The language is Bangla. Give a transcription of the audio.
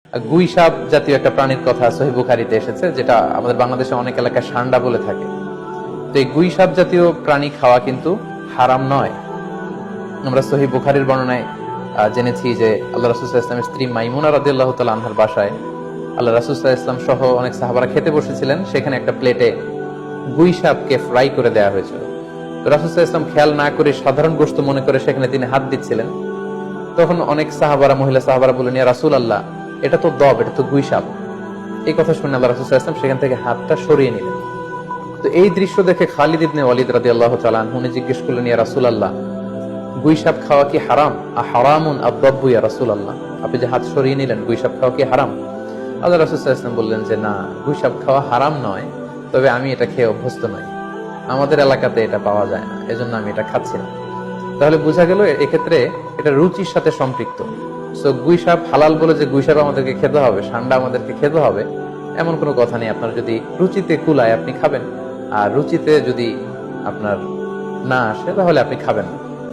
গুই সাপ জাতীয় একটা প্রাণীর কথা সহিহ বুখারীতে এসেছে, যেটা আমাদের বাংলাদেশে অনেক এলাকায় সান্ডা বলে থাকে। তো এই গুই সাপ জাতীয় প্রাণী খাওয়া কিন্তু হারাম নয়। আমরা সহিহ বুখারীর বর্ণনায় জেনেছি যে আল্লাহ রাসূল সাল্লাল্লাহু আলাইহি ওয়াসাল্লামের স্ত্রী মাইমুনা রাদিয়াল্লাহু তাআলা আনহার বাসায় আল্লাহ রাসূল সাল্লাল্লাহু আলাইহি ওয়াসাল্লাম সহ অনেক সাহাবারা খেতে বসেছিলেন। সেখানে একটা প্লেটে গুই সাপকে ফ্রাই করে দেওয়া হয়েছিল। তো রাসূল সাল্লাল্লাহু আলাইহি ওয়াসাল্লাম খেয়াল না করে সাধারণ গোশত মনে করে সেখানে তিনি হাত দিচ্ছিলেন। তখন অনেক সাহাবারা, মহিলা সাহাবারা বললেন, ইয়া রাসূলুল্লাহ, এটা তো দব, এটা তো গুই সাপ। এই কথা শুনে আল্লাহ রাসূল সাল্লাল্লাহু আলাইহি ওয়াসাল্লাম সেখান থেকে হাতটা সরিয়ে নিলেন। তো এই দৃশ্য দেখে খালিদ ইবনে ওয়ালিদ রাদিয়াল্লাহু তাআলা আনহু জিজ্ঞেস করলেন, ইয়া রাসূলুল্লাহ, গুই সাপ খাওয়া কি হারাম? হারামুন আদ-দাব্বু ইয়া রাসূলুল্লাহ, আপনি যে হাত সরিয়ে নিলেন, গুই সাপ খাওয়া কি হারাম? আল্লাহ রাসূল সাল্লাল্লাহু আলাইহি ওয়াসাল্লাম বললেন যে না, গুই সাপ খাওয়া হারাম নয়, তবে আমি এটা খেয়ে অভ্যস্ত নই, আমাদের এলাকাতে এটা পাওয়া যায় না, এজন্য আমি এটা খাচ্ছি না। তাহলে বোঝা গেল এক্ষেত্রে এটা রুচির সাথে সম্পৃক্ত। সো গুই সাপ হালাল বলে যে গুই সাপ আমাদেরকে খেতে হবে, সান্ডা আমাদেরকে খেতে হবে, এমন কোনো কথা নেই। আপনার যদি রুচিতে কুলায় আপনি খাবেন, আর রুচিতে যদি আপনার না আসে তাহলে আপনি খাবেন না।